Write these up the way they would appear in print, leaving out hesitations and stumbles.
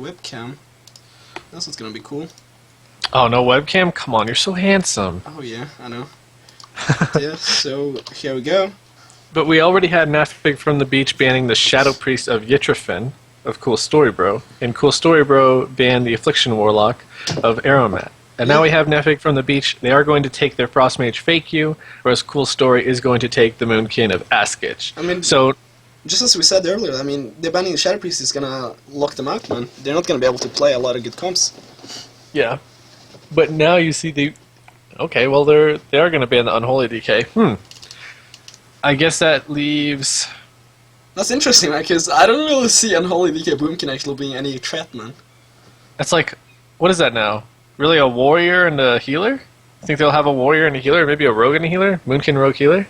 webcam. That's what's gonna be cool. Oh, no webcam? Come on, you're so handsome. Oh yeah, I know. Yeah, so here we go. But we already had Nafig from the beach banning the Shadow Priest of Yitrafin of Cool Story Bro, and Cool Story Bro banned the Affliction Warlock of Aromat. And now we have Nafig from the beach. They are going to take their Frost Mage Fake You, whereas Cool Story is going to take the Moonkin of Askitch. I mean, so just as we said earlier, I mean, the banning the Shadow Priest is gonna lock them out, man. They're not gonna be able to play a lot of good comps. yeah, but now you see the. Okay, well they are going to ban the Unholy DK. I guess that leaves. That's interesting, man, because I don't really see Unholy DK Boomkin actually being any threat, man. That's like, what is that now? Really, a warrior and a healer? I think they'll have a warrior and a healer, maybe a rogue and a healer, Moonkin rogue healer.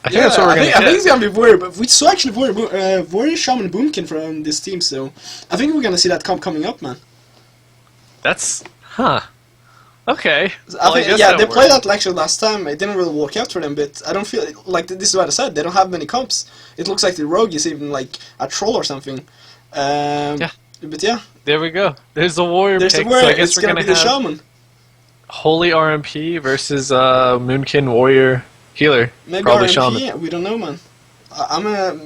I think that's what we're going to get. I think it's gonna be warrior, but we saw actually warrior shaman Boomkin from this team, so I think we're gonna see that comp coming up, man. That's okay. I think, yeah, they played that actually last time. It didn't really work out for them, but I don't feel like this is what I said. They don't have many comps. It looks like the rogue is even like a troll or something. Yeah. But yeah, there we go. There's the warrior. there's pick, a warrior. so I guess It's we're gonna be the have shaman. Holy RMP versus Moonkin warrior healer. Maybe Probably RMP. shaman. We don't know, man.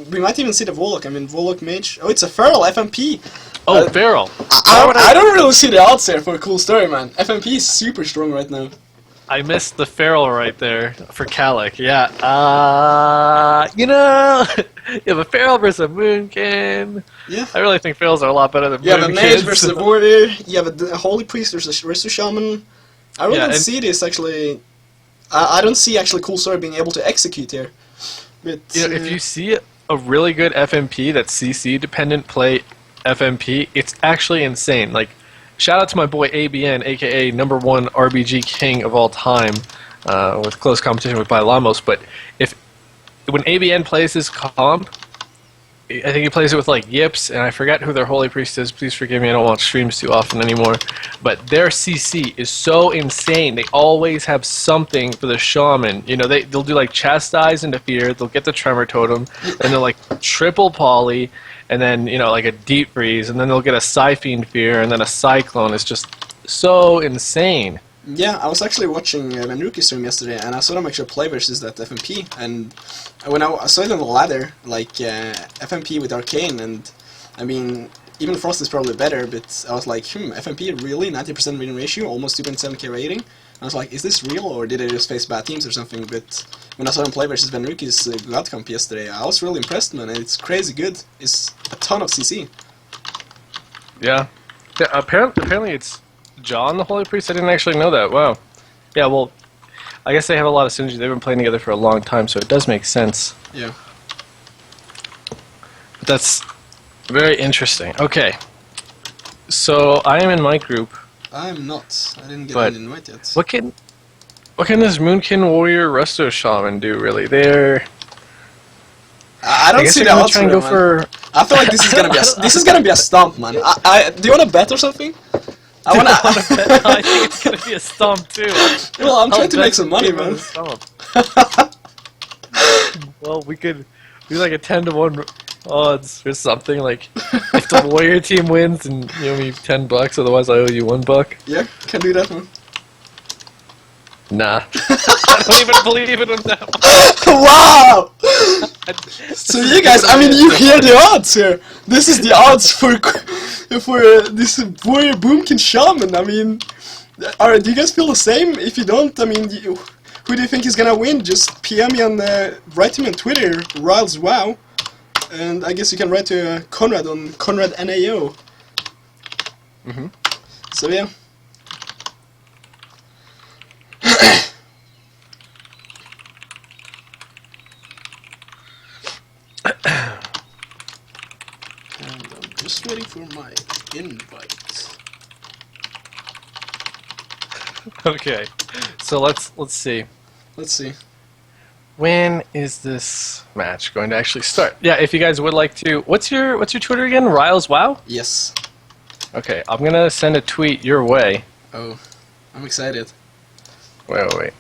We might even see the Warlock. I mean, Warlock Mage. Oh, it's a Feral FMP. Oh, Feral. I don't really see the odds there for a cool story, man. FMP is super strong right now. I missed the Feral right there for Kalik. Yeah. You know, you have a Feral versus a Moonkin. Yeah. I really think Ferals are a lot better than You have a Moonkins. Mage versus a Warrior. You have a Holy Priest versus a Resu Shaman. I really don't see this actually. I don't see actually Cool Story being able to execute here. But You know, if you see a really good FMP that's CC dependent play FMP, it's actually insane. Like, shout out to my boy ABN, aka #1 RBG king of all time, with close competition with Bailamos. But when ABN plays his comp, I think he plays it with like Yips, and I forget who their Holy Priest is. Please forgive me, I don't watch streams too often anymore. But their CC is so insane. They always have something for the Shaman. You know, they'll do like Chastise into Fear, they'll get the Tremor Totem, and they'll like triple Poly, and then, you know, like a Deep Freeze, and then they'll get a Psyfiend Fear, and then a Cyclone. It's just so insane. yeah, I was actually watching Venruki's stream yesterday, and I saw them actually play versus that FMP. And when I saw it on the ladder, like FMP with Arcane, and I mean, even Frost is probably better, but I was like, FMP really? 90% win ratio, almost 2.7k rating? I was like, is this real, or did they just face bad teams or something? But when I saw them play versus Venruki's God Comp yesterday, I was really impressed, man, and it's crazy good. It's a ton of CC. Yeah. Apparently it's John, the Holy Priest. I didn't actually know that. Wow. Yeah, well, I guess they have a lot of synergy. They've been playing together for a long time, so it does make sense. Yeah. But that's very interesting. Okay. So I am in my group. I'm not. I didn't get But an invite yet. What can this Moonkin Warrior Resto Shaman do, really? They're... I don't guess see they're the gonna odds try for and them, go man. I feel like this is gonna be a stomp, man. Do you wanna bet or something? I wanna. I think it's gonna be a stomp too. Well, I'm trying to bet make some money, you on man. a stomp. Well, we could do like a 10-to-1 odds or something. Like, if the Warrior team wins, and you owe me $10, otherwise I owe you $1. Yeah, can do that, man. Nah, I don't even believe it on that one. Wow! So you guys, I mean, you hear the odds here. This is the odds for this Warrior Boomkin Shaman. I mean, do you guys feel the same? If you don't, I mean, who do you think is gonna win? Just PM me and write to me on Twitter, Rylez Wow, and I guess you can write to Conrad on Conrad NAO. So yeah. And I'm just waiting for my invite. Okay, so let's see. Let's see. When is this match going to actually start? Yeah, if you guys would like to, what's your Twitter again? Rylez Wow? Yes. Okay, I'm gonna send a tweet your way. Oh, I'm excited. Wait.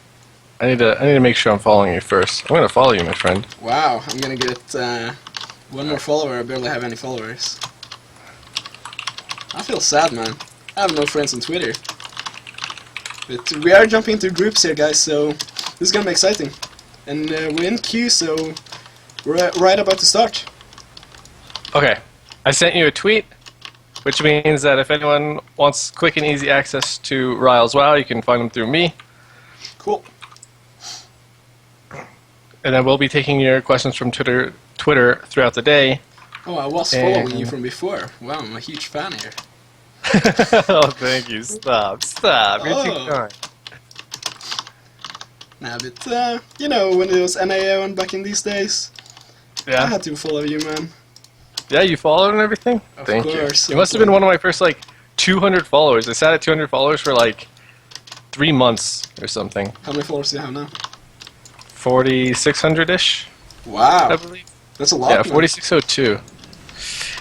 I need to make sure I'm following you first. I'm gonna follow you, my friend. Wow, I'm gonna get one more follower. I barely have any followers. I feel sad, man. I have no friends on Twitter. But we are jumping into groups here, guys, so this is gonna be exciting. And we're in queue, so we're right about to start. Okay, I sent you a tweet, which means that if anyone wants quick and easy access to Rylez WoW, you can find them through me. Cool. And then we'll be taking your questions from Twitter throughout the day. Oh, I was following you from before. Wow, I'm a huge fan here. Oh, thank you. Stop. You're too kind. Nah, but, you know, when it was NAO and back in these days, I Yeah. had to follow you, man. Yeah, you followed and everything? Of Thank course, you. You must have been one of my first, 200 followers. I sat at 200 followers for, 3 months or something. How many followers do you have now? 4,600-ish, I Wow, believe. that's a lot, Yeah, man. 4,602.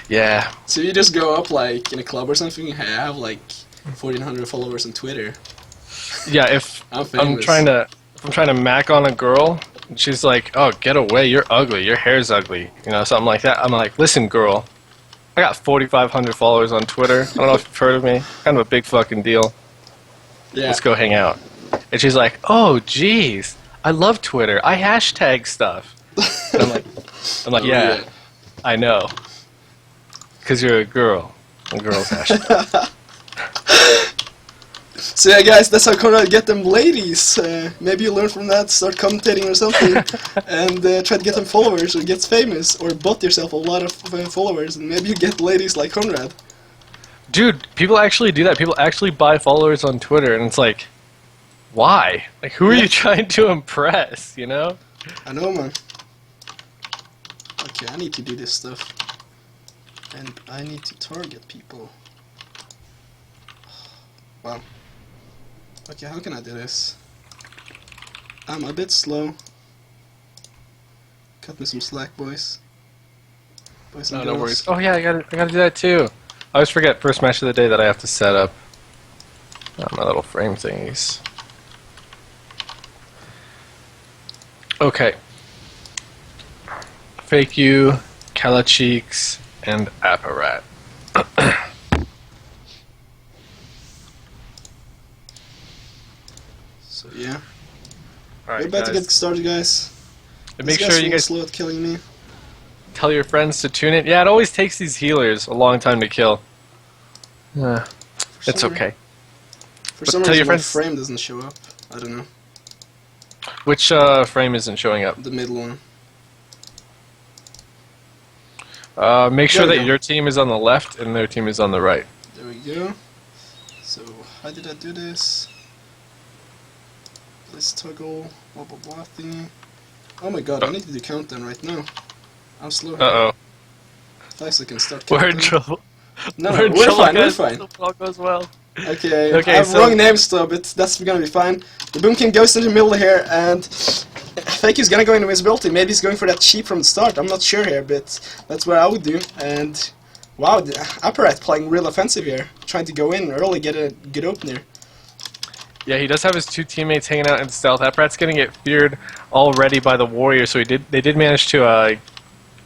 Yeah. So you just go up, in a club or something, hey, I have, 1,400 followers on Twitter. Yeah, if I'm I'm famous. trying to mac on a girl, and she's like, "Oh, get away! You're ugly. Your hair's ugly." Something like that. I'm like, "Listen, girl, I got 4,500 followers on Twitter. I don't know if you've heard of me. Kind of a big fucking deal. Yeah. Let's go hang out." And she's like, "Oh, jeez, I love Twitter. I hashtag stuff." And I'm like, Oh, "Yeah, I know, because you're a girl. And girls hashtag." So yeah, guys, that's how Conrad get them ladies. Maybe you learn from that, start commentating or something, and try to get them followers or get famous, or bot yourself a lot of followers, and maybe you get ladies like Conrad. Dude, people actually do that. People actually buy followers on Twitter, and it's like, why? Who are you trying to impress, I know, man. Okay, I need to do this stuff. And I need to target people. Wow. Okay, how can I do this? I'm a bit slow. Cut me some slack, boys. Boys and No, no girls. worries. Oh yeah, I gotta do that too. I always forget first match of the day that I have to set up my little frame thingies. Okay. Fake you, Kalacheeks, and Apparat. So yeah, Alright, we're about to guys. get started, guys. And These make sure are you real guys slow at killing me. tell your friends to tune in. Yeah, it always takes these healers a long time to kill. It's some- okay. For But some tell reason, your my friends- frame doesn't show up. I don't know. Which frame isn't showing up? The middle one. Make sure There we that go. your team is on the left and their team is on the right. There we go. So, how did I do this? Let's toggle blah blah blah thingy. Oh my god, I need to do countdown right now. I'm slow. Uh-oh. 5 seconds, start We're counting. in trouble. No, We're in we're trouble, fine, we're guys. fine. Hope all goes well. Okay, Okay, I have so- wrong names though, but that's gonna be fine. The Boomkin goes in the middle here, and Fake is gonna go into invisibility. Maybe he's going for that cheap from the start. I'm not sure here, but that's what I would do. And wow, the Apparat playing real offensive here, trying to go in early, get a good opener. Yeah, he does have his two teammates hanging out in stealth. Apparat's gonna get feared already by the warrior, so they did manage to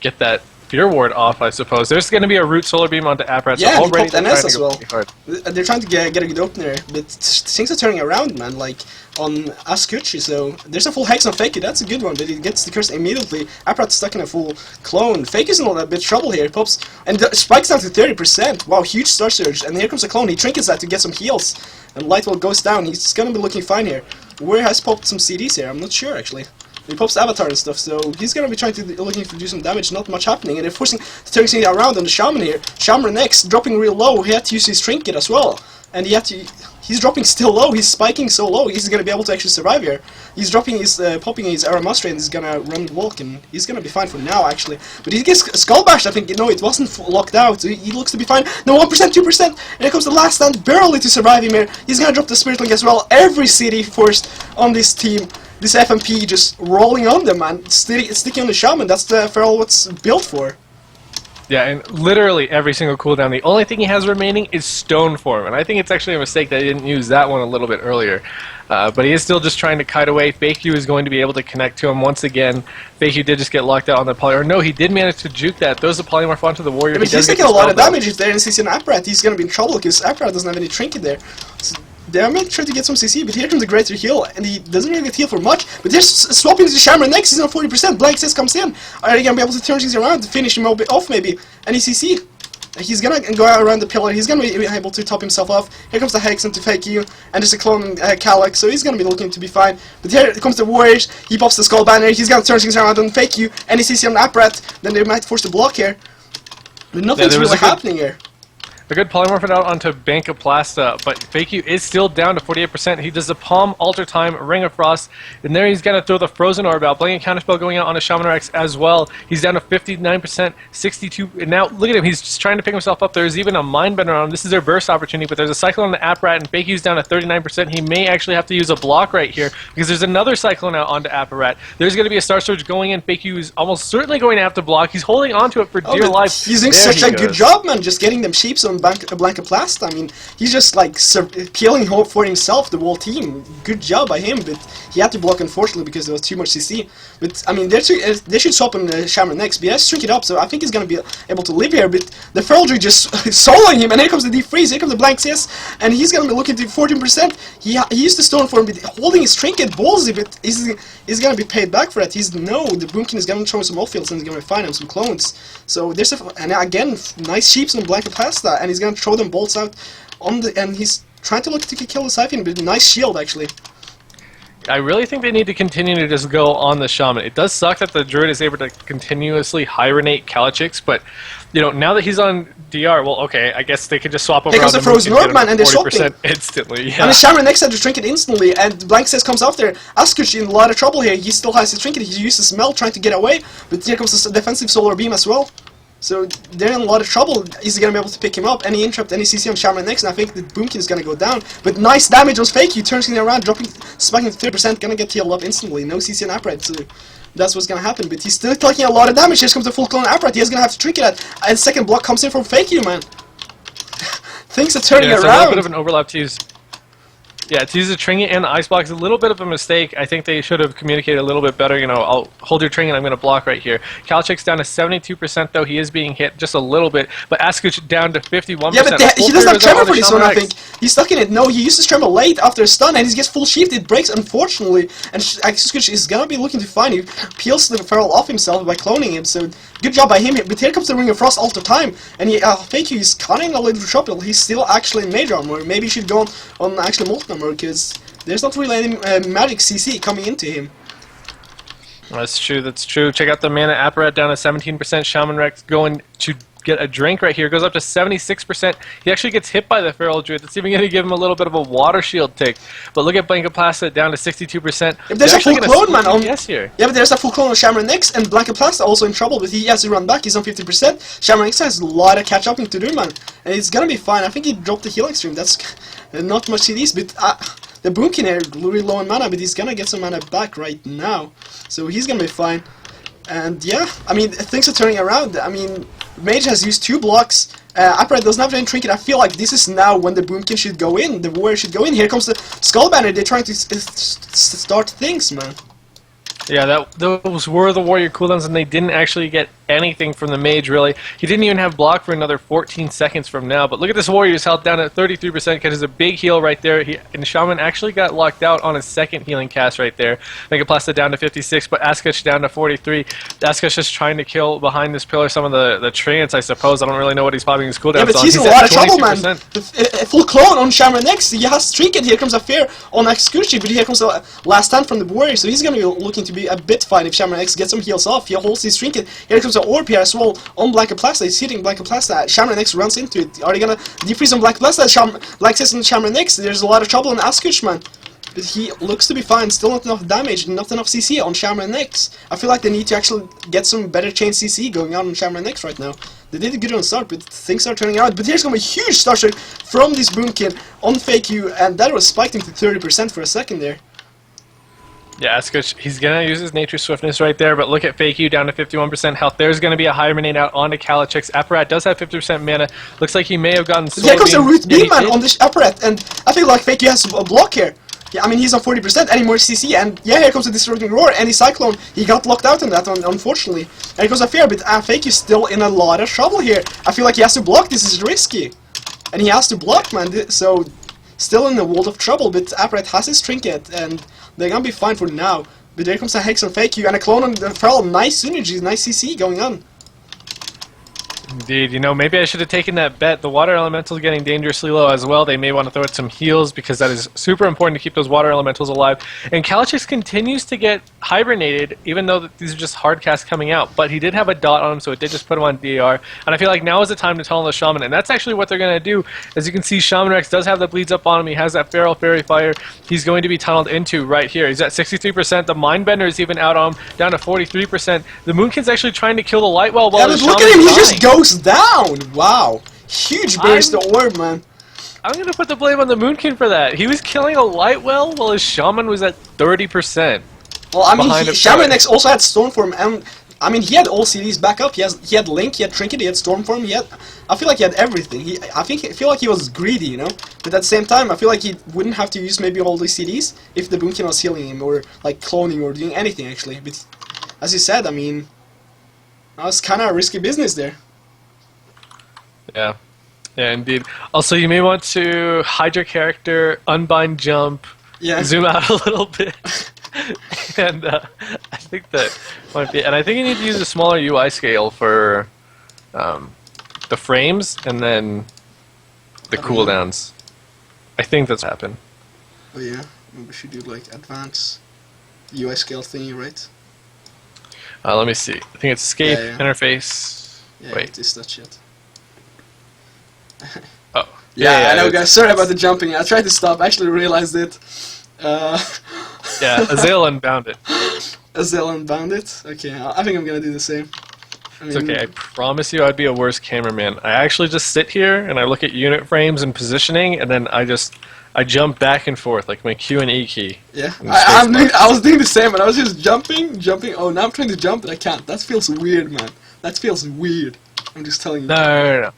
get that fear ward off, I suppose. There's gonna be a root solar beam onto Apparat. Yeah, so he already popped they're NS trying as to go well. pretty hard. They're trying to get a good opener, but things are turning around, man, like on Askuchi, so there's a full hex on Fakey, that's a good one, but he gets the curse immediately. Apparat's stuck in a full clone. Fakey's in a little bit of trouble here, pops, and spikes down to 30%. Wow, huge star surge, and here comes a clone. He trinkets that to get some heals, and Lightwell goes down. He's gonna be looking fine here. Where has popped some CDs here? I'm not sure, actually. He pops Avatar and stuff, so he's gonna be trying to looking to do some damage. Not much happening, and they're forcing turning things around on the Shaman here. Shaman next, dropping real low. He had to use his trinket as well, and he's dropping still low. He's spiking so low. He's gonna be able to actually survive here. He's dropping his popping his Aramastra, and he's gonna run walk, and he's gonna be fine for now actually. But he gets skull bashed. I think it wasn't locked out. So he looks to be fine. No, 1%, 2%, and here comes the last stand barely to survive him here. He's gonna drop the Spirit Link as well. Every city forced on this team. This FMP just rolling on them, man. Sticking on the Shaman, that's the Feral what's built for. Yeah, and literally every single cooldown. The only thing he has remaining is Stone Form, and I think it's actually a mistake that he didn't use that one a little bit earlier. But he is still just trying to kite away. FakeU is going to be able to connect to him once again. FakeU did just get locked out on the poly. Or no, he did manage to juke that. Throws the polymorph onto the warrior. Yeah, but he's taking a lot of damage if there and CC on Apparat. He's going to be in trouble because Apparat doesn't have any trinket there. So they are meant to try to get some CC, but here comes the greater heal, and he doesn't really get heal for much. But they're swapping to Shamrock next. He's on 40%. Blank Sis comes in. Are they going to be able to turn things around to finish him off maybe? And CC. He's gonna go around the pillar, he's gonna be able to top himself off. Here comes the Hex into FakeU, and there's a clone Calyx, so he's gonna be looking to be fine. But here comes the Warriors, he pops the Skull Banner, he's gonna turn things around on FakeU, and he sees him on Apparat, then they might force the block here. But nothing's really happening here. A good polymorph out onto Bankoplasta, but FakeU is still down to 48%. He does the Palm, Alter Time, Ring of Frost, and there he's going to throw the Frozen Orb out. Blanket Counterspell going out on a Shaman Rex as well. He's down to 59%, 62, and now look at him, he's just trying to pick himself up. There's even a Mindbender on him. This is their burst opportunity, but there's a Cyclone on the Apparat, and FakeU's down to 39%. He may actually have to use a block right here, because there's another Cyclone out onto Apparat. There's going to be a Star Surge going in. FakeU is almost certainly going to have to block. He's holding onto it for dear life. He's doing such a good job, man, just getting them sheeps on Blankoplasta. I mean, he's just like killing hope for himself, the whole team. Good job by him, but he had to block unfortunately because there was too much CC. But I mean, they should swap on the Shaman next, but he has to shrink it up, so I think he's gonna be able to live here. But the Feral Druid just soloing him, and here comes the Deep Freeze, here comes the Blank CS, and he's gonna be looking to 14%. He used the Stone Form, but holding his trinket ballsy, but he's gonna be paid back for that. The Boomkin is gonna throw some off-fields and he's gonna find him some clones. So there's and again, nice sheeps on Blankoplasta, and he's gonna throw them bolts out on the, and he's trying to look to kill the Siphon, but nice shield actually. I really think they need to continue to just go on the Shaman. It does suck that the Druid is able to continuously Hibernate Calychix, but you know, now that he's on DR, well, okay, I guess they could just swap over. Here comes the Frozen Northman, and they're swapping instantly. Yeah. And the Shaman next had to trinket instantly, and Blank Says comes after. Askush in a lot of trouble here. He still has his trinket. He uses Smell trying to get away, but here comes the defensive Solar Beam as well. So they're in a lot of trouble. Is he going to be able to pick him up? Any interrupt, any CC on Shaman next, and I think the Boomkin is going to go down. But nice damage on FakeU, turns him around, spiking to 30%, going to get healed up instantly. No CC on Apparat, so that's what's going to happen. But he's still taking a lot of damage. Here comes the full clone Apparat. He's going to have to trinket it. And second block comes in from FakeU, man. Things are turning around. It's a little bit of an overlap to use. Yeah, to use the trinket and the ice block is a little bit of a mistake. I think they should have communicated a little bit better. You know, I'll hold your trinket, I'm going to block right here. Calychix down to 72%, though. He is being hit just a little bit. But Askush down to 51%. Yeah, but he doesn't have Tremor for this one, I think. He's stuck in it. No, he uses Tremor late after a stun, and he gets full shift. It breaks, unfortunately. And Askush is going to be looking to find him. Peels the Feral off himself by cloning him, so good job by him. But here comes the Ring of Frost all the time. And FakeU is kind of in a little trouble. He's still actually in Major Armor. Maybe he should go on actually Molten Armor, because there's not really any magic CC coming into him. That's true, that's true. Check out the Mana Apparat down to 17%. Shaman Rex going to get a drink right here. Goes up to 76%. He actually gets hit by the Feral Druid. That's even going to give him a little bit of a water shield tick. But look at Blankoplasta down to 62%. If there's a full clone, man, on here. Yeah, but there's a full clone on Shaman X, and Blankoplasta also in trouble, but he has to run back. He's on 50%. Shaman X has a lot of catch-upping to do, man. And it's going to be fine. I think he dropped the healing stream. That's not much CDs, but the Boomkin here really low on mana, but he's going to get some mana back right now. So he's going to be fine. And yeah, I mean, things are turning around. I mean, Mage has used 2 blocks. Apparat doesn't have any trinket. I feel like this is now when the Boomkin should go in. The Warrior should go in. Here comes the Skull Banner. They're trying to start things, man. Yeah, those were the Warrior cooldowns, and they didn't actually get anything from the Mage, really. He didn't even have block for another 14 seconds from now. But look at this Warrior's health down at 33%, catches a big heal right there. And Shaman actually got locked out on his second healing cast right there. Megaplasta down to 56, but Askush down to 43. Askush just trying to kill behind this pillar some of the trance, I suppose. I don't really know what he's popping his cooldowns on. Yeah, but he's in a lot of trouble, man. A full clone on Shaman X. He has trinket. Here comes a fair on Askush, but here comes the last stand from the Warrior. So he's going to be looking to be a bit fine if Shaman X gets some heals off. He holds his trinket. Here comes the orb here as well on Blankoplasta. He's hitting Blankoplasta. Shaman X runs into it. Are they gonna defreeze on Blankoplasta? Like says on Shaman X, there's a lot of trouble in Askush, man. But he looks to be fine. Still not enough damage, not enough CC on Shaman X. I feel like they need to actually get some better chain CC going on Shaman X right now. They did a good on start, but things are turning around. But here's gonna be a huge star strike from this Boomkin on FakeU, and that was spiked him to 30% for a second there. Yeah, that's good. He's gonna use his nature swiftness right there, but look at Fake You down to 51% health. There's gonna be a hibernate out onto Kalachix. Apparat does have 50% mana. Looks like he may have gotten Here comes a Solar root Beam. beam man on the apparat, and I feel like Fake has a block here. Yeah, I mean he's on 40%, any more CC, and yeah, here comes a Disrupting Roar, and his Cyclone, he got locked out on that one, unfortunately. And here goes a Fear, but Fake is still in a lot of trouble here. I feel like he has to block, this is risky. And he has to block, man, so still in a world of trouble, but Apparat has his Trinket, and they're gonna be fine for now. But there comes a Hex on Fake You, and a Clone on the Feral, nice synergies, nice CC going on. Indeed, you know, maybe I should have taken that bet. The Water Elemental is getting dangerously low as well. They may want to throw it some heals because that is super important to keep those Water Elementals alive. And Kalachix continues to get hibernated, even though these are just hard casts coming out. But he did have a dot on him, so it did just put him on DAR. And I feel like now is the time to tunnel the Shaman. And that's actually what they're going to do. As you can see, Shaman Rex does have the bleeds up on him. He has that Feral Fairy Fire he's going to be tunneled into right here. He's at 63%. The Mindbender is even out on him, down to 43%. The Moonkin's actually trying to kill the Lightwell while the Look Shaman's at him, he dying. just goes down! Wow! Huge burst of orb, man. I'm gonna put the blame on the Moonkin for that. He was killing a Lightwell while his Shaman was at 30%. Well, I mean, Shaman X also had Stormform, and I mean, he had all CDs back up. He had Link, he had Trinket, he had Stormform, I feel like he had everything. I feel like he was greedy, you know? But at the same time, I feel like he wouldn't have to use maybe all these CDs if the Moonkin was healing him, or like cloning, or doing anything, actually. But as you said, I mean, that was kind of a risky business there. Yeah. Yeah, indeed. Also, you may want to hide your character, unbind jump, zoom out a little bit. And I think that might be... And I think you need to use a smaller UI scale for the frames and then the cooldowns. I think that's happened. Oh yeah, maybe we should do like advanced UI scale thingy, right? Let me see. I think it's escape, interface... Yeah, Wait. it is that shit. Oh. Yeah, I know, guys. Sorry about the jumping. I tried to stop. I actually realized it. Yeah, Azael unbound it. Azael unbound it? Okay, I think I'm gonna do the same. I mean, It's okay, I promise you I'd be a worse cameraman. I actually just sit here and I look at unit frames and positioning, and then I jump back and forth, like my Q and E key. Yeah, I was doing the same, and I was just jumping. Oh, now I'm trying to jump, but I can't. That feels weird, man. That feels weird. I'm just telling you. No.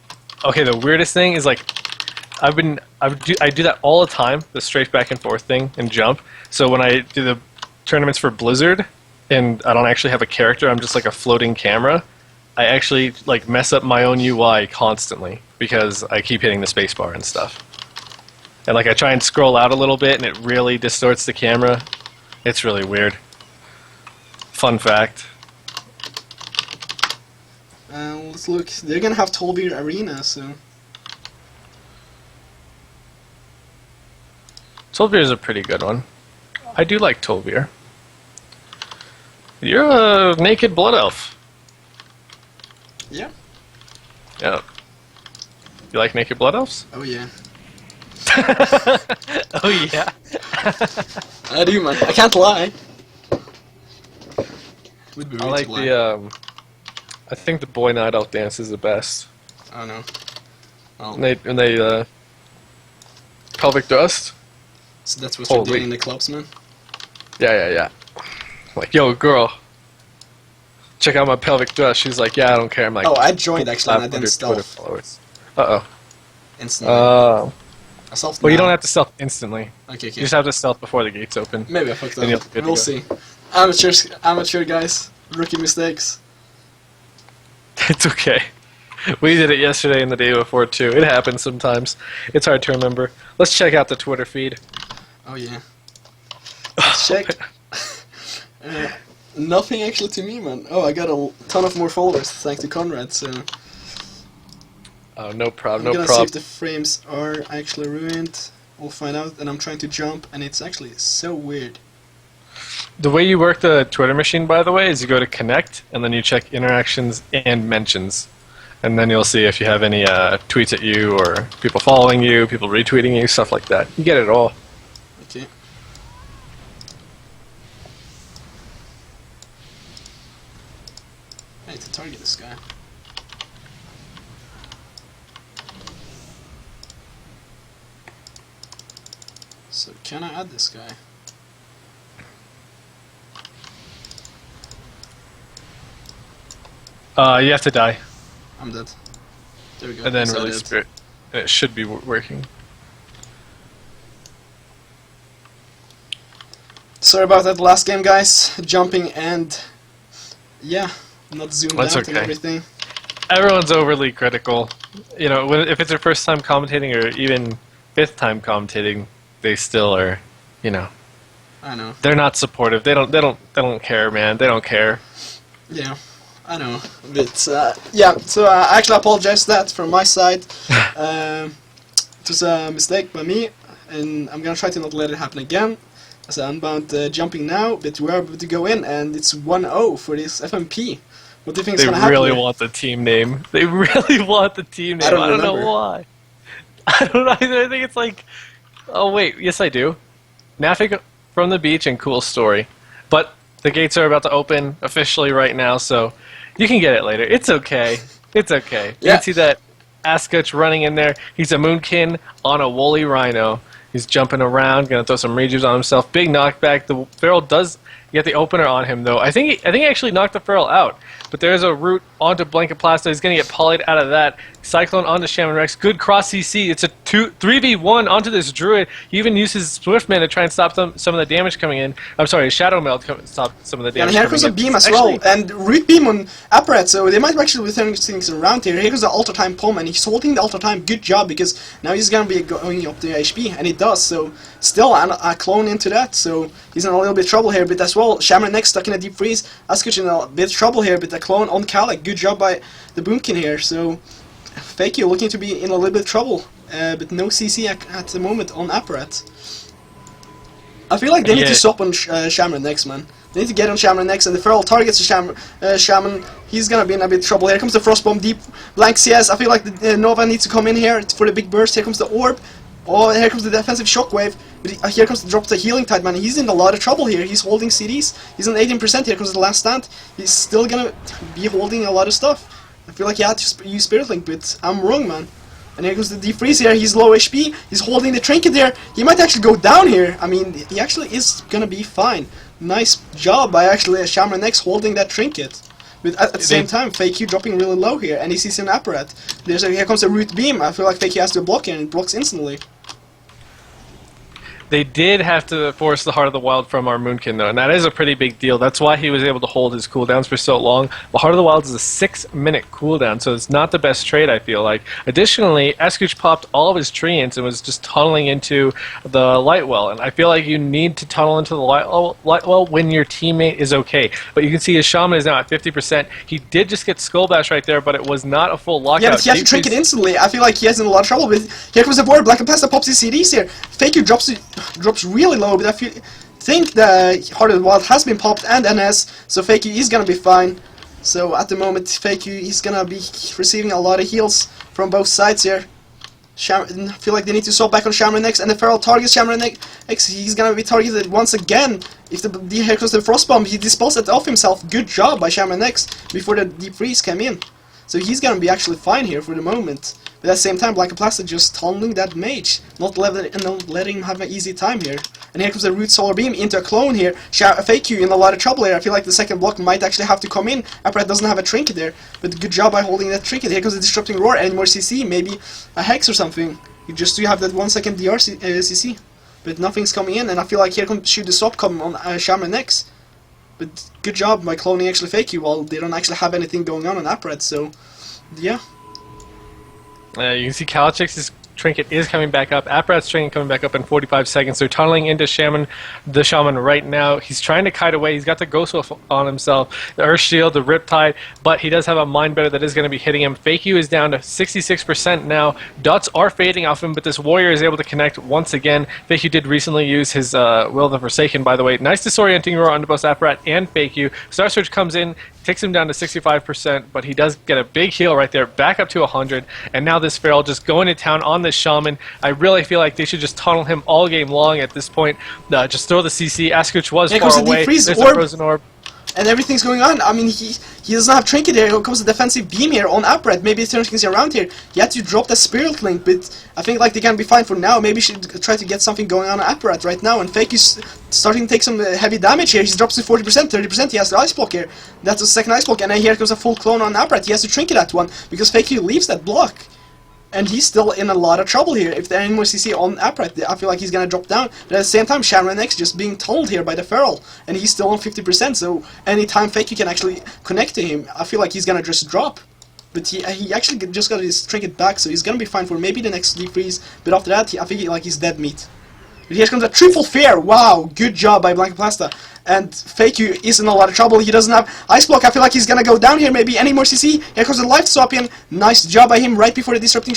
Okay, the weirdest thing is like, I do that all the time, the strafe back and forth thing and jump. So when I do the tournaments for Blizzard, and I don't actually have a character, I'm just like a floating camera, I actually like mess up my own UI constantly because I keep hitting the spacebar and stuff. And like I try and scroll out a little bit and it really distorts the camera. It's really weird. Fun fact. Let's look. They're gonna have Tolbeer Arena, so... Tolbeer is a pretty good one. I do like Tolbeer. You're a naked blood elf. Yeah. Yeah. You like naked blood elves? Oh yeah. Oh yeah. I do, man. I can't lie. I like the I think the boy night elf dance is the best. Oh no. Oh. And they pelvic thrust. So that's what you're doing in the clubs, man? Yeah. Like, yo, girl, check out my pelvic thrust. She's like, yeah, I don't care. I'm like, oh, I joined actually, and I didn't stealth. Uh-oh. Instantly. Well, you don't have to stealth instantly. Okay. You just have to stealth before the gates open. Maybe I fucked up. We'll see. Amateur guys. Rookie mistakes. It's okay. We did it yesterday and the day before too. It happens sometimes. It's hard to remember. Let's check out the Twitter feed. Oh yeah. Let's check. Nothing actually to me, man. Oh, I got a ton of more followers thanks to Conrad, so... Oh, no problem, I'm gonna see if the frames are actually ruined. We'll find out, and I'm trying to jump, and it's actually so weird. The way you work the Twitter machine, by the way, is you go to connect, and then you check interactions and mentions. And then you'll see if you have any tweets at you, or people following you, people retweeting you, stuff like that. You get it all. Okay. I need to target this guy. So can I add this guy? You have to die. I'm dead. There we go. And then Yes, I release did. spirit. And it should be working. Sorry about that last game, guys. Jumping and yeah, not zoomed That's out and okay. everything. Everyone's overly critical. You know, if it's their first time commentating or even fifth time commentating, they still are, you know, I know. they're not supportive. They don't care, man. They don't care. Yeah, I know. But yeah, so I actually apologize for that from my side. It was a mistake by me, and I'm gonna try to not let it happen again. So I'm about jumping now, but we're able to go in, and it's 1-0 for this FMP. What do you think is They going to happen really here? want the team name. They really want the team name. I don't know remember. why. I don't either. I think it's like, oh wait, yes I do. Nafig from the beach and cool story, but the gates are about to open officially right now, so you can get it later. It's okay. It's okay. You Yeah. can see that Askuch running in there. He's a Moonkin on a woolly rhino. He's jumping around, gonna throw some rejuves on himself. Big knockback. The Feral does get the opener on him though. I think he actually knocked the Feral out. But there's a root onto Blanket Plasta. He's gonna get polyed out of that. Cyclone onto Shaman Rex. Good cross CC. It's a 3v1 onto this Druid. He even used his Swiftman to try and stop some of the damage coming in. I'm sorry, Shadow Meld to stop some of the And damage. here comes a coming in. beam as Actually, well, and root beam on Apparat, so they might actually be turning things around here. Here goes the Ultra Time Pom, and he's holding the Ultra Time. Good job, because now he's gonna be going up to HP, and he does, so still a clone into that, so he's in a little bit of trouble here, but as well, Shaman next stuck in a deep freeze. Askuch in a bit of trouble here, but the clone on Kalik. Good job by the Boomkin here, so Fake you looking to be in a little bit of trouble, but no CC at the moment on Apparat. I feel like they need to stop on Shaman next, man. They need to get on Shaman next, and the Feral targets the Shaman. He's gonna be in a bit of trouble. Here comes the Frostbomb, deep blank CS. I feel like the Nova needs to come in here for the big burst. Here comes the Orb. Oh, here comes the defensive Shockwave. But here comes the drop to the Healing Tide, man. He's in a lot of trouble here. He's holding CDs. He's on 18%. Here comes the last stand. He's still gonna be holding a lot of stuff. I feel like he had to use Spirit Link, but I'm wrong, man. And here goes the defreeze here. He's low HP. He's holding the trinket there. He might actually go down here. I mean, he actually is gonna be fine. Nice job by actually Shaman X holding that trinket. But at the same time, Fake you dropping really low here, and he sees an Apparat. Here comes a root beam. I feel like Fake you has to block here, and it blocks instantly. they did have to force the Heart of the Wild from our Moonkin, though, and that is a pretty big deal. That's why he was able to hold his cooldowns for so long. The Heart of the Wild is a 6-minute cooldown, so it's not the best trade, I feel like. Additionally, Askuch popped all of his treants and was just tunneling into the light well, and I feel like you need to tunnel into the light well when your teammate is okay. But you can see his Shaman is now at 50%. He did just get Skull Bash right there, but it was not a full lockout. Yeah, but he has to trinket instantly. I feel like he has in a lot of trouble with. Here comes the board. Black and Pasta pops his CDs here. Faker drops really low, but I think the Heart of the Wild has been popped and NS, so Fakey is gonna be fine. So at the moment, Fakey is gonna be receiving a lot of heals from both sides here. I feel like they need to swap back on Shaman X, and the Feral targets Shaman X. He's gonna be targeted once again. If here comes the Frostbomb, he dispels it off himself. Good job by Shaman X before the Deep Freeze came in. So he's gonna be actually fine here for the moment. But at the same time, Black and Plastic just tunneling that mage, not letting him have an easy time here. And here comes the Root Solar Beam into a clone here. Fake you in a lot of trouble here. I feel like the second block might actually have to come in. Apparat doesn't have a trinket there, but good job by holding that trinket. Here comes the Disrupting Roar, any more CC, maybe a Hex or something. You just do have that 1 second DR CC, but nothing's coming in. And I feel like here comes Shoot the Swap coming on Shaman X. But good job by cloning actually Fake you while they don't actually have anything going on Apparat. So yeah. You can see Kalich's trinket is coming back up. Apparat's trinket coming back up in 45 seconds. They're tunneling into the Shaman right now. He's trying to kite away. He's got the Ghost Wolf on himself, the Earth Shield, the Riptide, but he does have a Mind Better that is going to be hitting him. Fake You is down to 66% now. Dots are fading off him, but this Warrior is able to connect once again. Fake You did recently use his Will of the Forsaken, by the way. Nice disorienting roar onto both Apparat and Fake You. Star Surge comes in, takes him down to 65%, but he does get a big heal right there, back up to 100, and now this Feral just going to town on this Shaman. I really feel like they should just tunnel him all game long at this point. Just throw the CC. Askuch was far away. There's a Frozen Orb. and everything's going on. I mean, he doesn't have Trinket here. Here comes the defensive beam here on Apparat. Maybe he turns things around here. He had to drop that Spirit Link, but I think like they can be fine for now. Maybe should try to get something going on Apparat right now. And Fake is starting to take some heavy damage here. He drops to 40%, 30%. He has the Ice Block here. That's the second Ice Block, and then here comes a full clone on Apparat. He has to Trinket that one because Fake leaves that block. And he's still in a lot of trouble here. If there are any more CC on Apparat, I feel like he's gonna drop down. But at the same time, Shaman X just being tunneled here by the Feral, and he's still on 50%. So anytime Fake can actually connect to him, I feel like he's gonna just drop. But he actually just got his Trinket back, so he's gonna be fine for maybe the next deep freeze. But after that, I think he's dead meat. But here comes a triple fair. Wow, good job by Blancaplasta. And Fake is in a lot of trouble. He doesn't have Ice Block. I feel like he's gonna go down here. Maybe any more CC. Here comes the Life Swap in. Nice job by him right before the Disrupting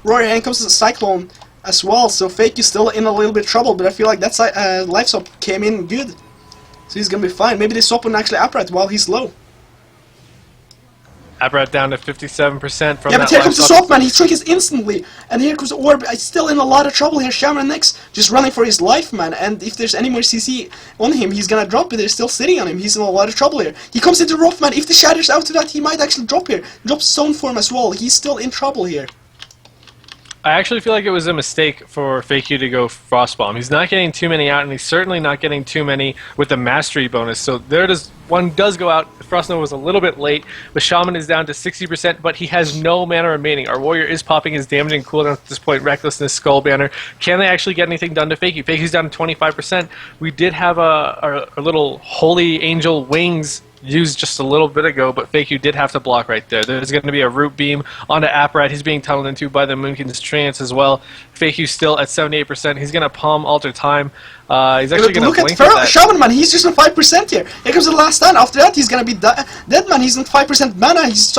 Roar. And comes the Cyclone as well. So Fake is still in a little bit of trouble. But I feel like that Life Swap came in good. So he's gonna be fine. Maybe they swap on actually Apparat while he's low. Apparat down to 57% from yeah, that. But here comes the swap, man. He triggers instantly. And here comes the Orb. He's still in a lot of trouble here. Shaman X just running for his life, man. And if there's any more CC on him, he's gonna drop, but they're still sitting on him. He's in a lot of trouble here. He comes into Rough, man. If the Shatter's out to that, he might actually drop here. Drops Stone Form as well. He's still in trouble here. I actually feel like it was a mistake for Fake to go Frost Bomb. He's not getting too many out, and he's certainly not getting too many with the Mastery bonus. So there does one does go out. Frost Nova was a little bit late, but Shaman is down to 60%, but he has no mana remaining. Our Warrior is popping his damaging cooldown at this point. Recklessness, Skull Banner. Can they actually get anything done to Fakey? Fakey's down to 25%. We did have a little Holy Angel Wings used just a little bit ago, but Fake did have to block right there. There's going to be a Root Beam onto Apparat. He's being tunneled into by the Moonking's Trance as well. Fake still at 78%. He's going to palm Alter Time. He's actually going to blink at that. Shaman, man. He's just on 5% here. Here comes the last stand. After that, he's going to be dead, man. He's on 5% mana. He's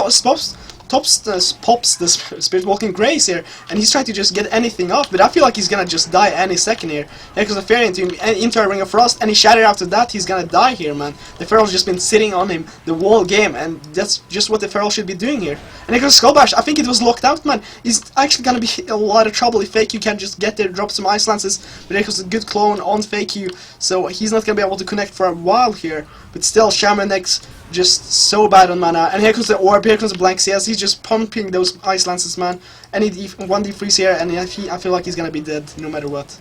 pops the Spirit Walking Grace here, and he's trying to just get anything off, but I feel like he's gonna just die any second here. Here comes the Fairy into a Ring of Frost, and he Shatter after that, he's gonna die here, man. The Feral's just been sitting on him the whole game, and that's just what the Feral should be doing here. And here comes Skull Bash. I think it was locked out, man. He's actually gonna be in a lot of trouble if Fake can just get there, drop some Ice Lances, but here comes a good clone on Fake, so he's not gonna be able to connect for a while here. But still, Shaman X just so bad on mana. And here comes the Orb, here comes the Blank CS. He's just pumping those Ice Lances, man. Any one defreeze here, and I feel like he's gonna be dead no matter what.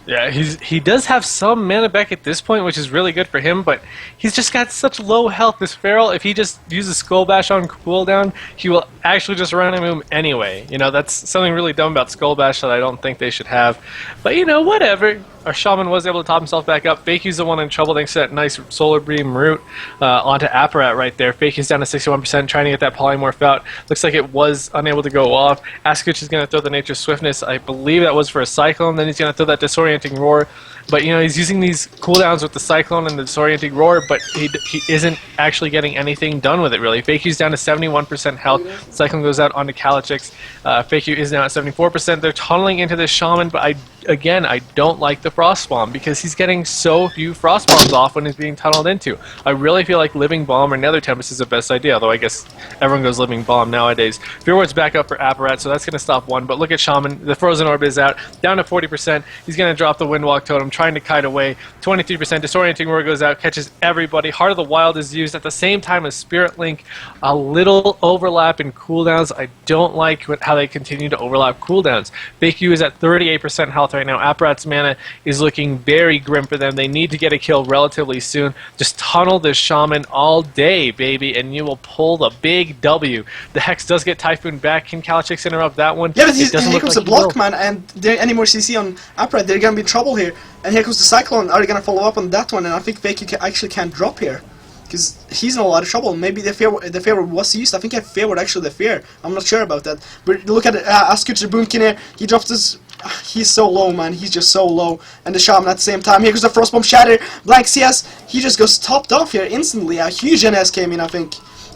Yeah, he does have some mana back at this point, which is really good for him, but he's just got such low health. This Feral, if he just uses Skull Bash on cooldown, he will actually just run him anyway. You know, that's something really dumb about Skull Bash that I don't think they should have. But, you know, whatever. Our Shaman was able to top himself back up. Fakey's the one in trouble thanks to that nice Solar Beam root onto Apparat right there. Fakey's down to 61%, trying to get that Polymorph out. Looks like it was unable to go off. Askuch is going to throw the Nature's Swiftness. I believe that was for a Cyclone. Then he's going to throw that Disorienting Roar. But, you know, he's using these cooldowns with the Cyclone and the Disorienting Roar, but he isn't actually getting anything done with it, really. Fakey's down to 71% health. Cyclone goes out onto Kalachix. Fakey is now at 74%. They're tunneling into this Shaman, but I don't like the Frost Bomb because he's getting so few Frost Bombs off when he's being tunneled into. I really feel like Living Bomb or Nether Tempest is the best idea, although I guess everyone goes Living Bomb nowadays. Fear Ward's back up for Apparat, so that's going to stop one, but look at Shaman. The Frozen Orb is out, down to 40%. He's going to drop the Windwalk Totem, trying to kite away. 23%. Disorienting Roar goes out, catches everybody. Heart of the Wild is used at the same time as Spirit Link. A little overlap in cooldowns. I don't like how they continue to overlap cooldowns. Fake is at 38% health right now. Apparat's mana is looking very grim for them. They need to get a kill relatively soon. Just tunnel this Shaman all day, baby, and you will pull the big W. The Hex does get Typhoon back. Can Kalachix interrupt that one? Yeah, but here comes the block, man, and there any more CC on Apparat, they're gonna be in trouble here. And here comes the Cyclone. Are they gonna follow up on that one? And I think Fake actually can't drop here, because he's in a lot of trouble. Maybe the Fear was used. I think I favored actually the Fear. I'm not sure about that. But look at Askuch the Boomkin here. He drops his. He's so low, man. He's just so low. And the Shaman at the same time. Here goes the Frostbomb Shatter. Blank CS. He just goes topped off here instantly. A huge NS came in, I think.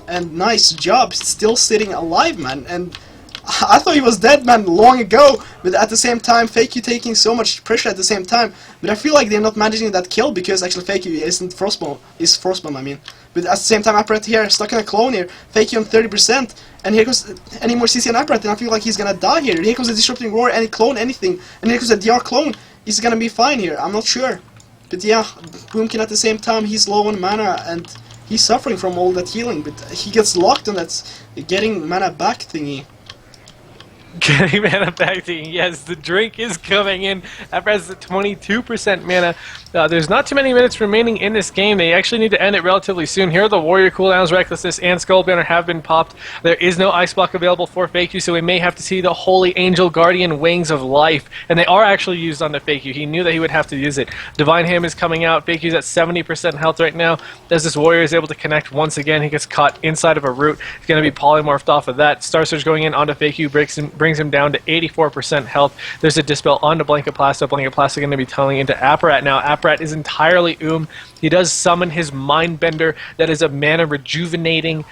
And nice job. Still sitting alive, man. And I thought he was dead, man, long ago. But at the same time, Fakey taking so much pressure at the same time. But I feel like they're not managing that kill because actually Fakey isn't Frostbomb. Is Frostbomb, I mean. But at the same time, Apparat here, stuck in a clone here. Fakey on 30%. And here goes any more CC on Apparat, and I feel like he's gonna die here. Here comes the Disrupting Roar, any clone, anything. And here goes the DR clone. He's gonna be fine here. I'm not sure. But yeah, Boomkin at the same time, he's low on mana, and he's suffering from all that healing, but he gets locked on that getting mana back thingy. Getting mana back to yes, the drink is coming in. That has 22% mana. There's not too many minutes remaining in this game. They actually need to end it relatively soon. Here are the Warrior cooldowns. Recklessness and Skull Banner have been popped. There is no Ice Block available for Fake You, so we may have to see the Holy Angel Guardian Wings of Life. And they are actually used on the Fake You. He knew that he would have to use it. Divine Ham is coming out. Fake You's at 70% health right now. As this Warrior is able to connect once again, he gets caught inside of a root. He's going to be polymorphed off of that. Star Surge going in onto Fake You brings him down to 84% health. There's a Dispel onto Blanket Plasta. Blanket Plasta going to be tunneling into Apparat now. Apparat is entirely He does summon his Mindbender. That is a mana rejuvenating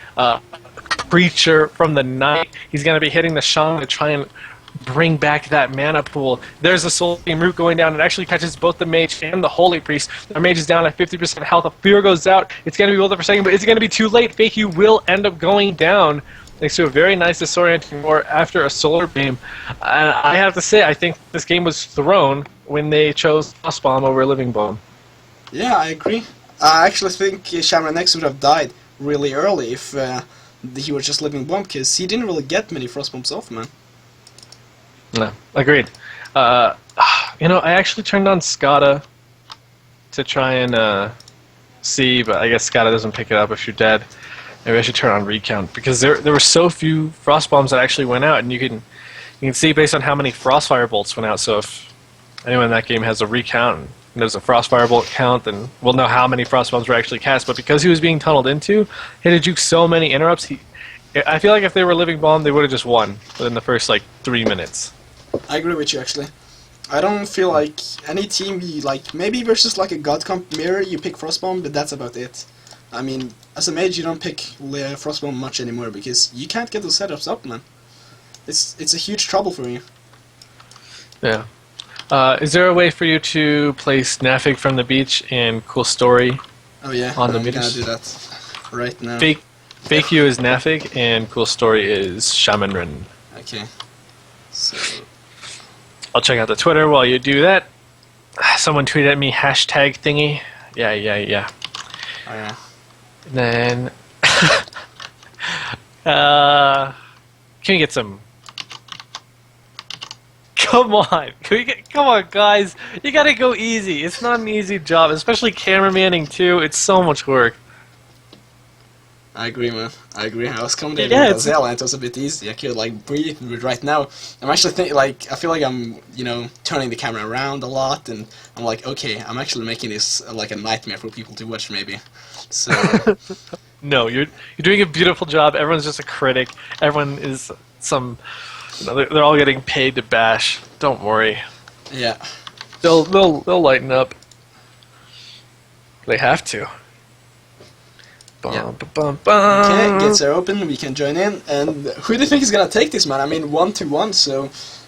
creature from the night. He's going to be hitting the Shaman to try and bring back that mana pool. There's a Soul Beam root going down. It actually catches both the Mage and the Holy Priest. The Mage is down at 50% health. A Fear goes out. It's going to be worth it for a second, but it's going to be too late. Fake You will end up going down thanks to a very nice disorienting war after a Solar Beam. I have to say, I think this game was thrown when they chose Frost Bomb over Living Bomb. Yeah, I agree. I actually think Shaman X would have died really early if he was just Living Bomb, because he didn't really get many Frost Bombs off, man. No, agreed. You know, I actually turned on Skada to try and see, but I guess Skada doesn't pick it up if you're dead. Maybe I should turn on Recount, because there were so few Frost Bombs that actually went out, and you can see based on how many Frostfire Bolts went out. So if anyone in that game has a Recount and there's a Frostfire Bolt count, then we'll know how many Frost Bombs were actually cast. But because he was being tunneled into, he had to juke so many interrupts. I feel like if they were Living Bomb, they would have just won within the first, 3 minutes. I agree with you, actually. I don't feel like any team, maybe versus a God Comp Mirror, you pick Frostbomb, but that's about it. I mean, as a mage, you don't pick Frostbomb much anymore, because you can't get those setups up, man. It's a huge trouble for you. Yeah. Is there a way for you to place Nafig from the beach and Cool Story on the beach? I'm gonna do that right now. Fake You is Nafig, and Cool Story is Shaman Rin. Okay. So... I'll check out the Twitter while you do that. Someone tweeted at me, #thingy. Yeah. Oh, yeah. And then... can we get some... Come on, come on, guys! You gotta go easy. It's not an easy job, especially cameramanning too. It's so much work. I agree, man. I agree. I was commentating with Azael, and it was a bit easy. I could breathe right now. I'm actually thinking, I feel like I'm, turning the camera around a lot, and I'm like, okay, I'm actually making this a nightmare for people to watch, maybe. So. No, you're doing a beautiful job. Everyone's just a critic. Everyone is some. They're all getting paid to bash. Don't worry. Yeah. They'll lighten up. They have to. Yeah. Bum, bum. Okay, gates are open. We can join in. And who do you think is gonna take this, man? I mean, 1-1. So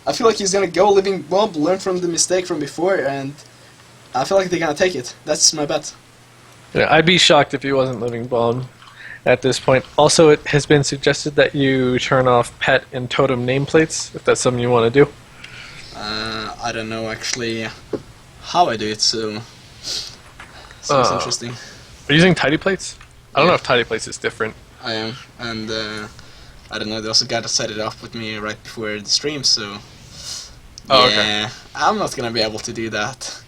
I feel like he's gonna go Living Bomb, learn from the mistake from before, and I feel like they're gonna take it. That's my bet. Yeah, I'd be shocked if he wasn't Living Bomb at this point. Also, it has been suggested that you turn off pet and totem nameplates, if that's something you want to do. I don't know actually how I do it, so sounds interesting. Are you using tidy plates? I don't know if tidy plates is different. I am, and I don't know, they also got to set it up with me right before the stream, so okay. I'm not gonna be able to do that.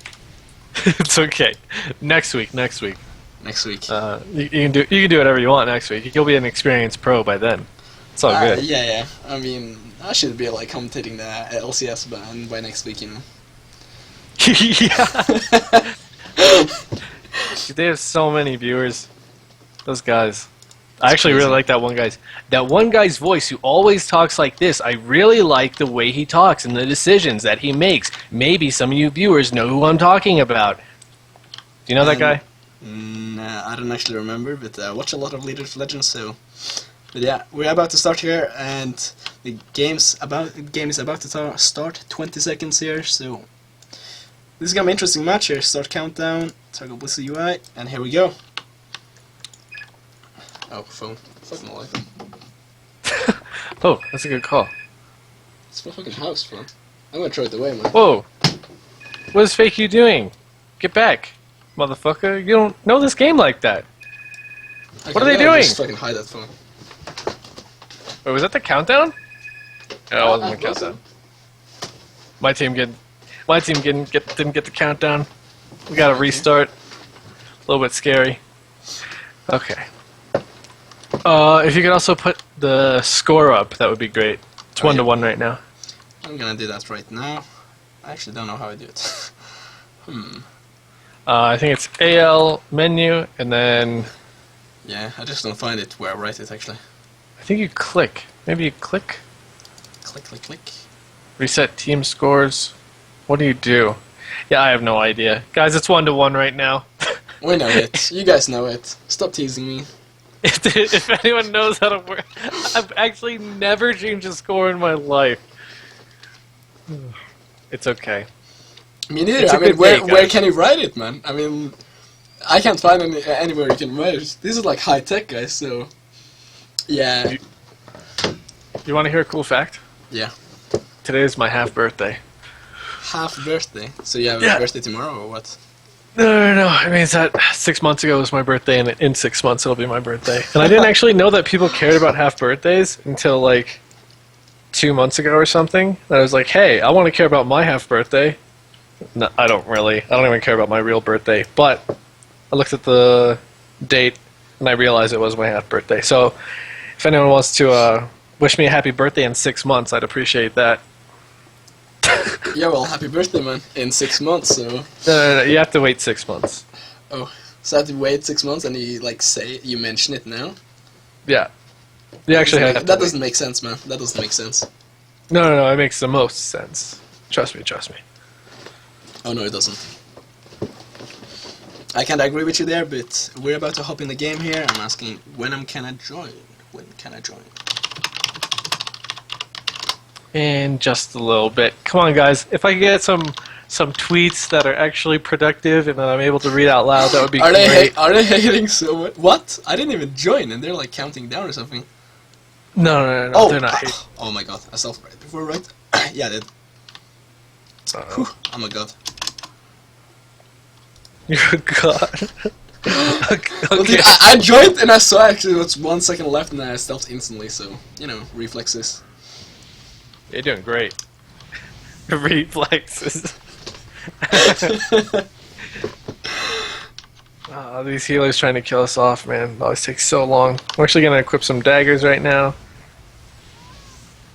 It's okay. Next week. Next week. You can do whatever you want next week. You'll be an experienced pro by then. It's all good. Yeah. I mean, I should be commentating the LCS by next week, Yeah. They have so many viewers. Those guys. I actually really like that one guy's. That one guy's voice who always talks like this. I really like the way he talks and the decisions that he makes. Maybe some of you viewers know who I'm talking about. Do you know that guy? I don't actually remember, but I watch a lot of League of Legends, so... But yeah, we're about to start here, and the game is about to start, 20 seconds here, so... This is gonna be an interesting match here. Start countdown, toggle Blizzard UI, and here we go. Oh, phone. Fucking like that. Oh, that's a good call. It's my fucking house, man. I'm gonna throw it away, man. Whoa! What is Fake You doing? Get back! Motherfucker, you don't know this game like that. Okay, What are they yeah, doing? Just fucking hide that phone. Wait, was that the countdown? No, it wasn't the I thought so. countdown. My team didn't get the countdown. We got to restart. A little bit scary. Okay. If you could also put the score up, that would be great. It's 1-1 right now. I'm gonna do that right now. I actually don't know how I do it. I think it's AL menu, and then Yeah, I just don't find it where I write it actually. I think you click. Maybe you click. Click, click, click. Reset team scores. What do you do? Yeah, I have no idea. Guys, it's 1-1 right now. We know it. You guys know it. Stop teasing me. If anyone knows how to work, I've actually never changed a score in my life. It's okay. Me neither. It's a I mean, good where day, where guys. can you write it, man? I mean, I can't find anywhere you can write it. This is like high tech, guys. So, yeah, You want to hear a cool fact? yeah. Today is my half birthday. Half birthday. So you have Yeah. a birthday tomorrow or what? No. I mean, it's that 6 months ago was my birthday, and in 6 months it'll be my birthday. And I didn't actually know that people cared about half birthdays until like 2 months ago or something. And I was like, hey, I want to care about my half birthday. No, I don't even care about my real birthday. But I looked at the date, and I realized it was my half birthday. So if anyone wants to wish me a happy birthday in 6 months, I'd appreciate that. Yeah, well, happy birthday, man. In 6 months, so. No, you have to wait 6 months. Oh, so I have to wait 6 months and you mention it now? Yeah. You actually have to That wait. doesn't make sense, man. That doesn't make sense. No, it makes the most sense. Trust me. Oh, no, it doesn't. I can't agree with you there, but we're about to hop in the game here. I'm asking, can I join? When can I join? In just a little bit. Come on, guys. If I could get some tweets that are actually productive and that I'm able to read out loud, that would be great. Are they hating so much? What? I didn't even join, and they're like counting down or something. No, Oh, they're not hating. oh my god, I self-read before, right? Yeah, I did. Uh-oh. Whew, I'm a god. You're a god. Well, Okay. dude, I joined and I saw actually what's 1 second left, and I stealthed instantly. So you know, reflexes. You're doing great. Reflexes. These healers trying to kill us off, man. It always takes so long. I'm actually gonna equip some daggers right now.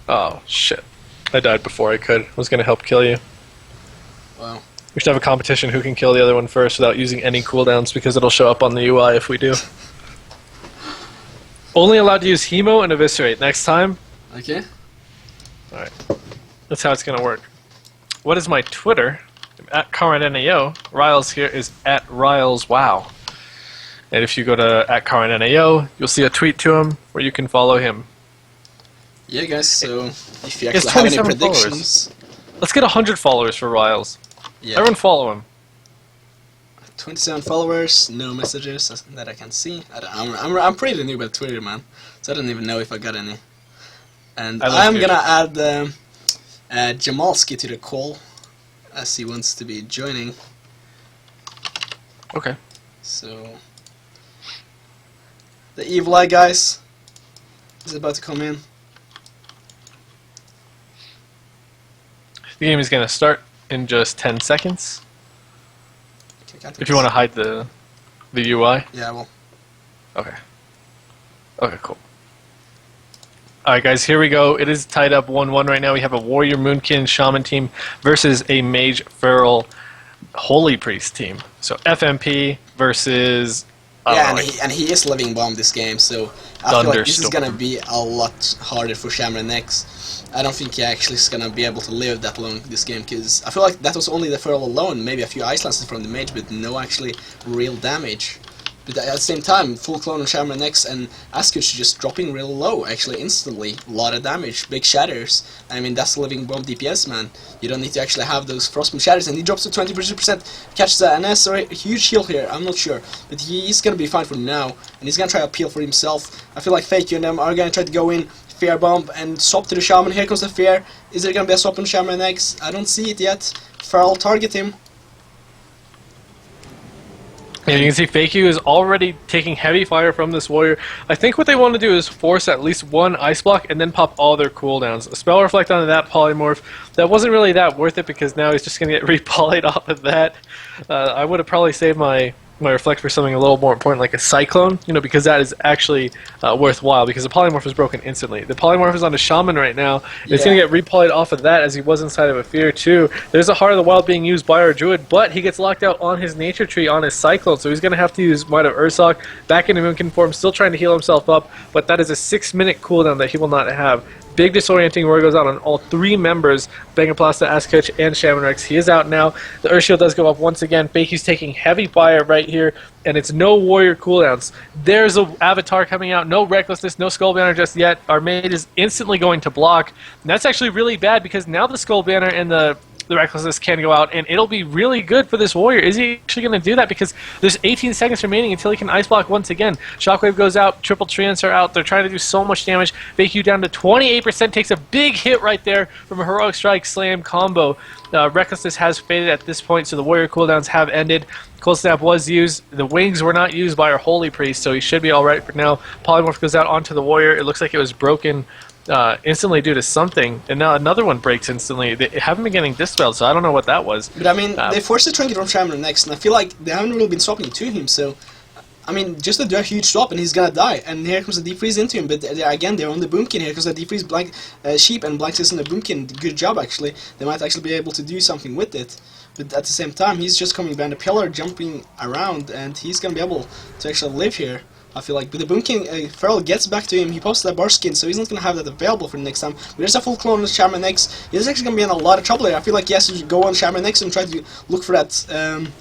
Oh, shit. I died before I could. I was gonna help kill you. Wow. We should have a competition who can kill the other one first without using any cooldowns, because it'll show up on the UI if we do. Only allowed to use Hemo and Eviscerate. Next time? Okay. Alright. That's how it's gonna work. What is my Twitter? I'm at Conrad NAO. Rylez here is at Rylez Wow. And if you go to at Conrad NAO, you'll see a tweet to him where you can follow him. Yeah, guys. So if you He has actually have any 27 predictions, Let's get 100 followers for Rylez. yeah. Everyone follow him. 27 followers, no messages that I can see. I'm pretty new with Twitter, man. So I don't even know if I got any. And I'm good. gonna add Jamalski to the call, as he wants to be joining. Okay. So the evil eye guys is about to come in. The game is gonna start in just 10 seconds. If you want to hide the UI. Yeah, well. Okay. Okay, cool. Alright guys, here we go. It is tied up 1-1 right now. We have a Warrior Moonkin Shaman team versus a Mage Feral Holy Priest team. So FMP versus... Yeah, and he is living bomb this game, so I feel like this is Thunderstorm. gonna be a lot harder for Shamran X. I don't think he actually is gonna be able to live that long this game, because I feel like that was only the Feral alone, maybe a few Ice Lances from the Mage, but no actually real damage. But at the same time, full clone on Shamran X and Askuch just dropping real low, actually instantly. A lot of damage, big shatters. I mean, that's living bomb DPS, man. You don't need to actually have those Frostbolt shatters, and he drops to 20%, catches an S or a huge heal here, I'm not sure. But he's gonna be fine for now, and he's gonna try to peel for himself. I feel like Fake and them are gonna try to go in, Fear Bomb, and swap to the Shaman. Here comes the Fear. Is there gonna be a swap on Shamran X? I don't see it yet. Feral target him. And you can see Fakey is already taking heavy fire from this warrior. I think what they want to do is force at least one ice block and then pop all their cooldowns. A spell reflect onto that polymorph. That wasn't really that worth it because now he's just going to get repolyed off of that. I would have probably saved my reflect for something a little more important like a cyclone, you know, because that is actually worthwhile because the polymorph is broken instantly. The polymorph is on a shaman right now. It's going to get repolyed off of that as he was inside of a fear too. There's a Heart of the Wild being used by our druid, but he gets locked out on his nature tree on his cyclone, so he's going to have to use Might of Ursoc back into Moonkin form, still trying to heal himself up, but that is a 6-minute cooldown that he will not have. Big disorienting word goes out on all 3 members, Bangaplasta, Asketch, and Shaman Rex. He is out now. The Earth Shield does go up once again. Fakey's taking heavy fire right here, and it's no warrior cooldowns. There's a avatar coming out. No Recklessness, no Skull Banner just yet. Our maid is instantly going to block. And that's actually really bad because now the Skull Banner and the Recklessness can go out, and it'll be really good for this warrior. Is he actually going to do that? Because there's 18 seconds remaining until he can ice block once again. Shockwave goes out, triple treants are out. They're trying to do so much damage. Fake you down to 28%, takes a big hit right there from a Heroic Strike Slam combo. Recklessness has faded at this point, so the warrior cooldowns have ended. Cold Snap was used. The wings were not used by our Holy Priest, so he should be alright for now. Polymorph goes out onto the warrior. It looks like it was broken instantly due to something, and now another one breaks instantly. They haven't been getting dispelled, so I don't know what that was. But I mean, they forced the trinket from Shaman next, and I feel like they haven't really been swapping to him, so I mean, just to do a huge swap and he's gonna die, and here comes the deep freeze into him, but again, they're on the boomkin here, because the deep freeze blank sheep and blank is on the boomkin. Good job, actually. They might actually be able to do something with it, but at the same time, he's just coming behind the pillar, jumping around, and he's gonna be able to actually live here. I feel like, but the Boomkin Feral gets back to him. He posts that bar skin, so he's not gonna have that available for the next time. But there's a full clone of Shaman X. He's actually gonna be in a lot of trouble here. I feel like he has to go on Shaman X and try to look for that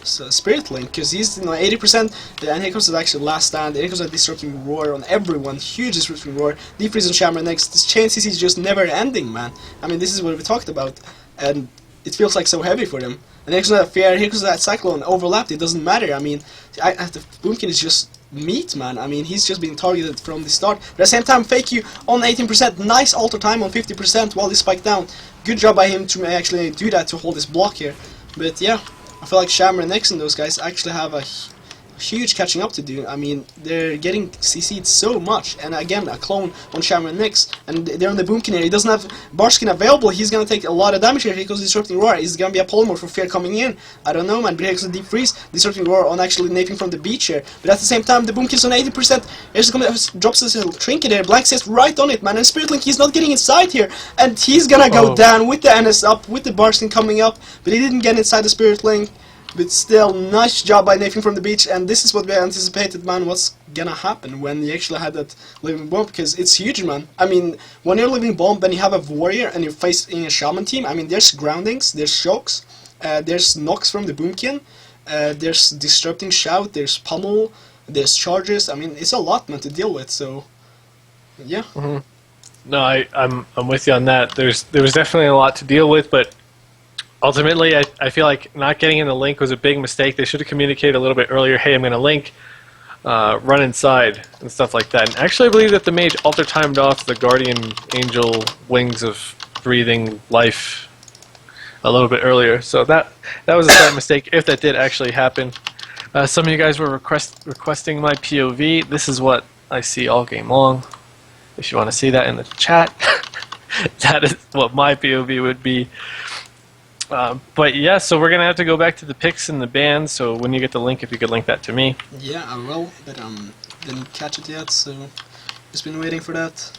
Spirit Link, because he's 80%. And here comes the actual last stand. And here comes a disrupting roar on everyone. Huge disrupting roar. Deep freeze on Shaman X. This chain CC is just never ending, man. I mean, this is what we talked about, and it feels like so heavy for them. And here comes that Fear. Here comes that Cyclone overlapped. It doesn't matter. I mean, the Boomkin is just meat, man. I mean, he's just being targeted from the start. But at the same time, Fake You on 18%, nice alter time on 50% while he spiked down. Good job by him to actually do that, to hold his block here. But yeah, I feel like Shammer, Nex and those guys actually have a huge catching up to do. I mean, they're getting CC'd so much, and again, a clone on Shammer and Nyx, and they're on the Boomkin here. He doesn't have Barskin available. He's gonna take a lot of damage here. Here goes Disrupting Roar. Is gonna be a polymorph for Fear coming in? I don't know, man. But here goes the Deep Freeze. Disrupting Roar on actually Nafig from the beach here. But at the same time, the Boomkin's on 80%. Here's gonna drops this little trinket here. Black says right on it, man. And Spirit Link, he's not getting inside here, and he's gonna go down with the NS up, with the Barskin coming up, but he didn't get inside the Spirit Link. But still, nice job by Nafig from the beach, and this is what we anticipated, man, what's gonna happen when you actually had that Living Bomb, because it's huge, man. I mean, when you're Living Bomb and you have a Warrior and you're facing a Shaman team, I mean, there's Groundings, there's Shocks, there's Knocks from the Boomkin, there's Disrupting Shout, there's Pummel, there's Charges. I mean, it's a lot, man, to deal with, so, yeah. Mm-hmm. No, I'm with you on that. There was definitely a lot to deal with, but ultimately, I feel like not getting in the link was a big mistake. They should have communicated a little bit earlier, hey, I'm going to link, run inside, and stuff like that. And actually, I believe that the mage alter-timed off the Guardian Angel Wings of Breathing Life a little bit earlier. So that was a slight mistake, if that did actually happen. Some of you guys were requesting my POV. This is what I see all game long. If you want to see that in the chat, that is what my POV would be. But yeah, so we're going to have to go back to the picks and the bands, so when you get the link, if you could link that to me. Yeah, I will, but didn't catch it yet, so just been waiting for that.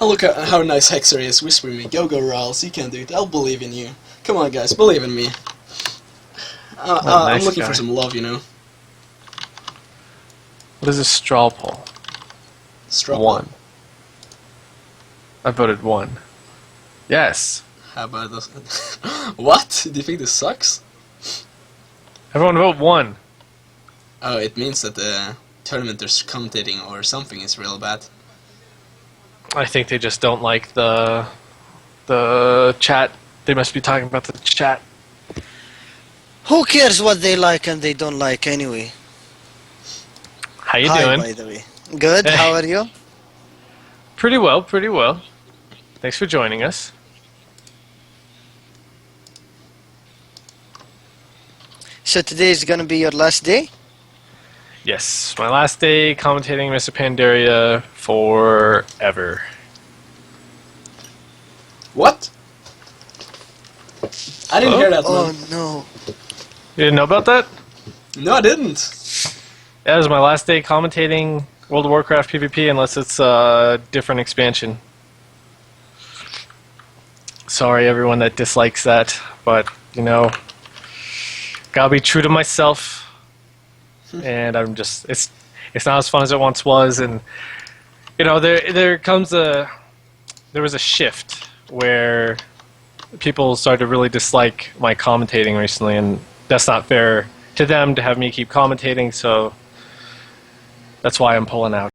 Oh, look at how nice Hexer is whispering me, go Rylez, you can do it, I'll believe in you. Come on guys, believe in me. Nice I'm looking guy. for some love, you know. What is a straw poll? Straw 1. I voted 1. Yes. How about this? What? Do you think this sucks? Everyone vote 1. Oh, it means that the tournament is commentating or something is real bad. I think they just don't like the chat. They must be talking about the chat. Who cares what they like and they don't like anyway? How you Hi, doing? by the way. Good, Hey. how are you? Pretty well, pretty well. Thanks for joining us. So today is gonna be your last day? Yes, my last day commentating Mr. Pandaria forever. What? I didn't hear that, Oh man. no. You didn't know about that? No, I didn't. That was my last day commentating World of Warcraft PvP unless it's a different expansion. Sorry everyone that dislikes that, but you know, gotta be true to myself. And I'm just it's not as fun as it once was, and you know, there was a shift where people started to really dislike my commentating recently, and that's not fair to them to have me keep commentating, so that's why I'm pulling out.